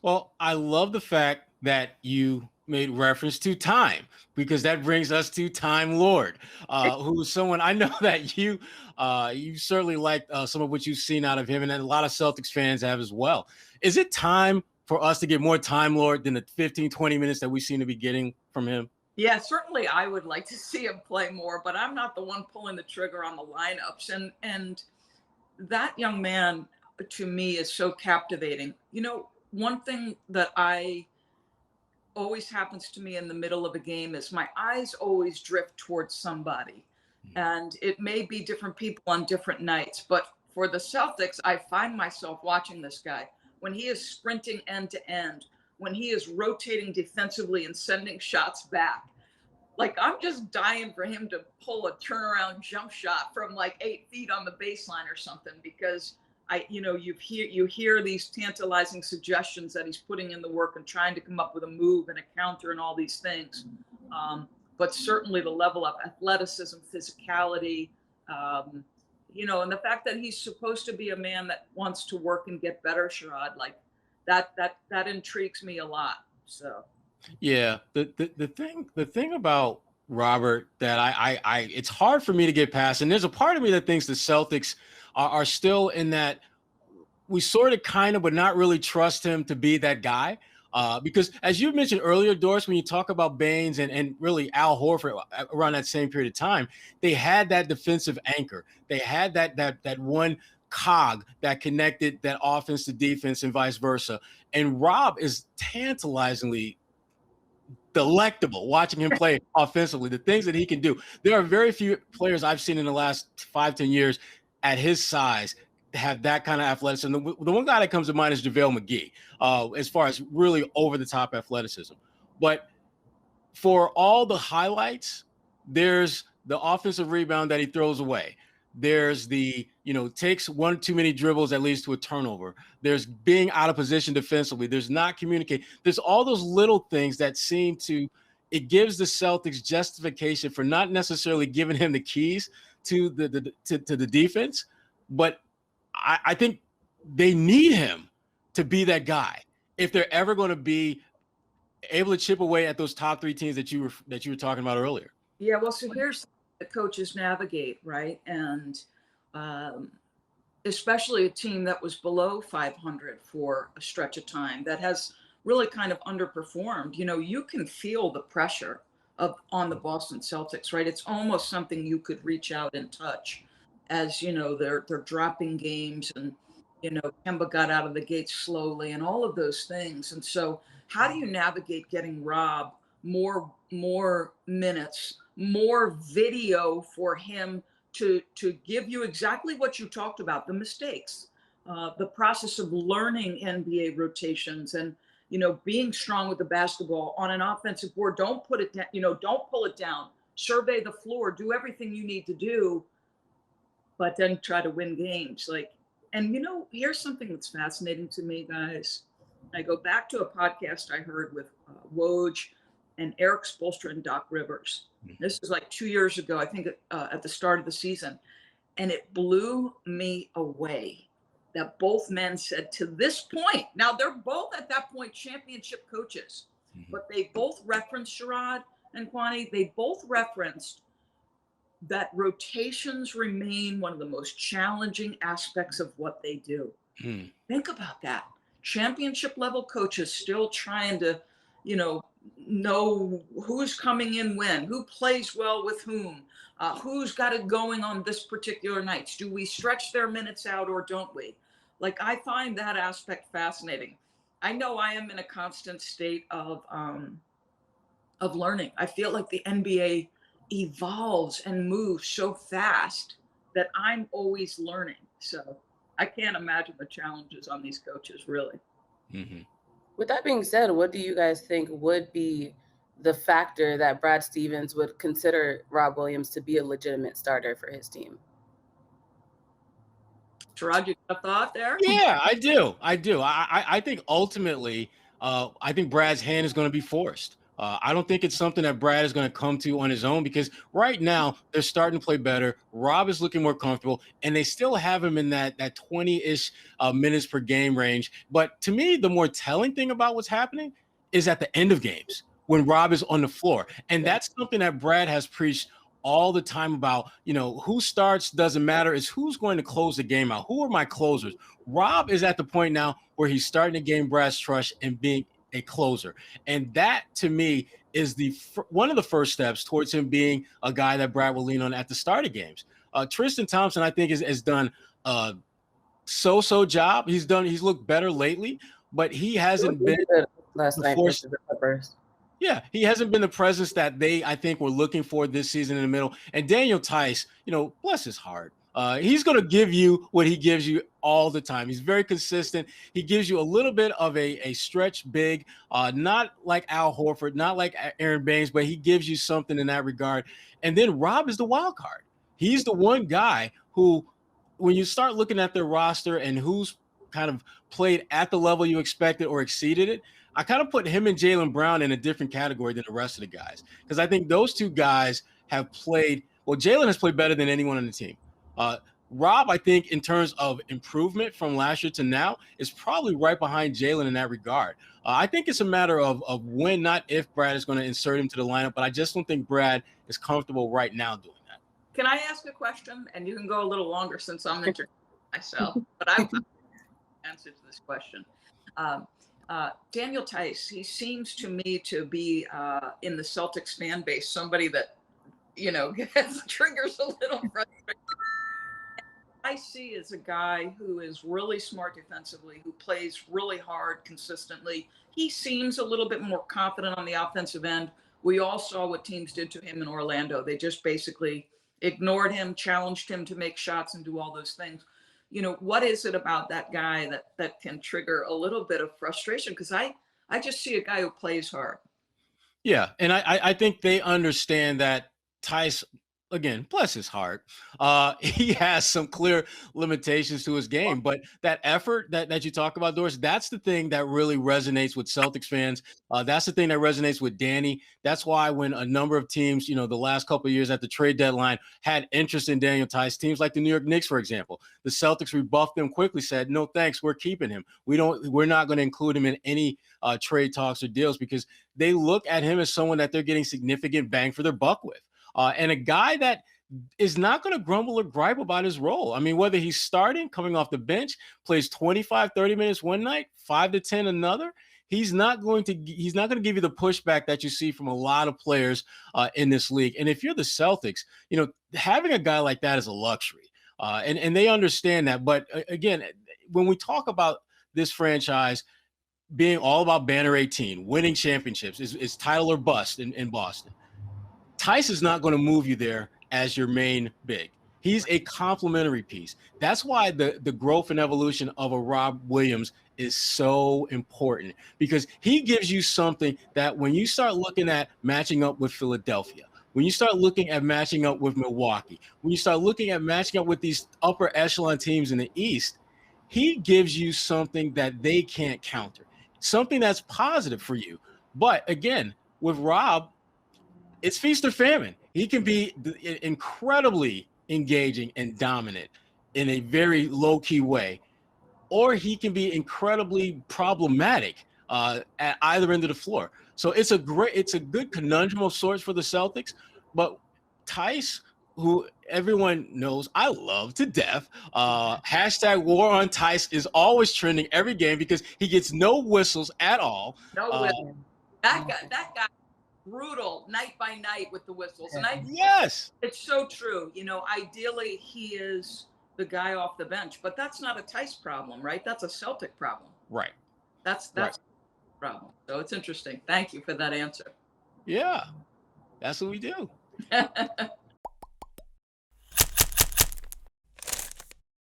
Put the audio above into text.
Well, I love the fact that you made reference to time because that brings us to Timelord, who's someone I know that you certainly like some of what you've seen out of him, and a lot of Celtics fans have as well. Is it time for us to get more Timelord than the 15, 20 minutes that we seem to be getting from him? Yeah, certainly I would like to see him play more, but I'm not the one pulling the trigger on the lineups. And that young man to me is so captivating. One thing that I always happens to me in the middle of a game is my eyes always drift towards somebody. And it may be different people on different nights, but for the Celtics, I find myself watching this guy when he is sprinting end to end, when he is rotating defensively and sending shots back. Like, I'm just dying for him to pull a turnaround jump shot from like 8 feet on the baseline or something, because you hear these tantalizing suggestions that he's putting in the work and trying to come up with a move and a counter and all these things. But certainly the level of athleticism, physicality, and the fact that he's supposed to be a man that wants to work and get better, Sherrod, like that intrigues me a lot. So. Yeah, the thing about Robert that I it's hard for me to get past, and there's a part of me that thinks the Celtics are still in that we sort of kind of but not really trust him to be that guy. Because as you mentioned earlier, Doris, when you talk about Baines and really Al Horford around that same period of time, they had that defensive anchor. They had that one cog that connected that offense to defense and vice versa. And Rob is tantalizingly delectable watching him play offensively, the things that he can do. There are very few players I've seen in the last 5-10 years at his size have that kind of athleticism. The one guy that comes to mind is JaVale McGee, as far as really over-the-top athleticism. But for all the highlights, there's the offensive rebound that he throws away. There's the, takes one too many dribbles that leads to a turnover. There's being out of position defensively. There's not communicating. There's all those little things that seem to, it gives the Celtics justification for not necessarily giving him the keys to the defense, but I think they need him to be that guy if they're ever going to be able to chip away at those top three teams that you were talking about earlier. Yeah, well, so here's the coaches navigate, right? And especially a team that was below 500 for a stretch of time that has really kind of underperformed. You can feel the pressure on the Boston Celtics, right? It's almost something you could reach out and touch as, they're dropping games and, Kemba got out of the gate slowly and all of those things. And so how do you navigate getting Rob more minutes, more video for him to give you exactly what you talked about, the mistakes, the process of learning NBA rotations and, being strong with the basketball on an offensive board. Don't put it down, don't pull it down, survey the floor, do everything you need to do, but then try to win games. And here's something that's fascinating to me, guys. I go back to a podcast I heard with Woj and Eric Spoelstra and Doc Rivers. This was like 2 years ago, I think, at the start of the season. And it blew me away that both men said to this point, now they're both at that point championship coaches, but they both referenced Sherrod and Kwani. They both referenced that rotations remain one of the most challenging aspects of what they do. Think about that. Championship level coaches still trying to, know who's coming in when, who plays well with whom, who's got it going on this particular night. Do we stretch their minutes out or don't we? I find that aspect fascinating. I know I am in a constant state of learning. I feel like the NBA evolves and moves so fast that I'm always learning. So I can't imagine the challenges on these coaches, really. With that being said, what do you guys think would be the factor that Brad Stevens would consider Rob Williams to be a legitimate starter for his team? Sherrod, you got a thought there? Yeah, I do. I think ultimately, I think Brad's hand is going to be forced. I don't think it's something that Brad is going to come to on his own, because right now they're starting to play better. Rob is looking more comfortable, and they still have him in that 20-ish minutes per game range. But to me, the more telling thing about what's happening is at the end of games when Rob is on the floor. And that's something that Brad has preached all the time about, who starts doesn't matter. It's who's going to close the game out. Who are my closers? Rob is at the point now where he's starting to gain Brad's trust and being a closer. And that, to me, is one of the first steps towards him being a guy that Brad will lean on at the start of games. Tristan Thompson, I think, has done a so-so job. He's looked better lately, but he hasn't been last night versus the Clippers. Yeah, he hasn't been the presence that I think, were looking for this season in the middle. And Daniel Tice, bless his heart. He's going to give you what he gives you all the time. He's very consistent. He gives you a little bit of a stretch big, not like Al Horford, not like Aaron Baines, but he gives you something in that regard. And then Rob is the wild card. He's the one guy who, when you start looking at their roster and who's kind of played at the level you expected or exceeded it, I kind of put him and Jaylen Brown in a different category than the rest of the guys, because I think those two guys have played – well, Jaylen has played better than anyone on the team. Rob, I think, in terms of improvement from last year to now, is probably right behind Jaylen in that regard. I think it's a matter of when, not if, Brad is going to insert him to the lineup, but I just don't think Brad is comfortable right now doing that. Can I ask a question? And you can go a little longer since I'm introducing myself, but I answer to this question. Daniel Tice, he seems to me to be in the Celtics fan base somebody that, triggers a little frustration. I see as a guy who is really smart defensively, who plays really hard consistently. He seems a little bit more confident on the offensive end. We all saw what teams did to him in Orlando. They just basically ignored him, challenged him to make shots and do all those things. What is it about that guy that can trigger a little bit of frustration? Because I just see a guy who plays hard. Yeah, and I think they understand that Tice, again, bless his heart, he has some clear limitations to his game. But that effort that you talk about, Doris, that's the thing that really resonates with Celtics fans. That's the thing that resonates with Danny. That's why when a number of teams, the last couple of years at the trade deadline had interest in Daniel Tice, teams like the New York Knicks, for example, the Celtics rebuffed them quickly, said, no, thanks, we're keeping him. We're not going to include him in any trade talks or deals, because they look at him as someone that they're getting significant bang for their buck with. And a guy that is not going to grumble or gripe about his role. I mean, whether he's starting, coming off the bench, plays 25, 30 minutes one night, 5 to 10 another, he's not going to give you the pushback that you see from a lot of players in this league. And if you're the Celtics, having a guy like that is a luxury. And they understand that. But again, when we talk about this franchise being all about Banner 18, winning championships, is title or bust in Boston, Tice is not going to move you there as your main big. He's a complementary piece. That's why the growth and evolution of a Rob Williams is so important, because he gives you something that when you start looking at matching up with Philadelphia, when you start looking at matching up with Milwaukee, when you start looking at matching up with these upper echelon teams in the East, he gives you something that they can't counter, something that's positive for you. But again, with Rob, it's feast or famine. He can be incredibly engaging and dominant in a very low-key way, or he can be incredibly problematic at either end of the floor. So it's a good conundrum of sorts for the Celtics. But Tice, who everyone knows I love to death, hashtag war on Tice is always trending every game because he gets no whistles at all. No whistles. That guy. Brutal night by night with the whistles. And yes, it's so true. Ideally he is the guy off the bench, but that's not a Tice problem, right? That's a Celtic problem. Right. That's right. A problem. So it's interesting. Thank you for that answer. Yeah, that's what we do.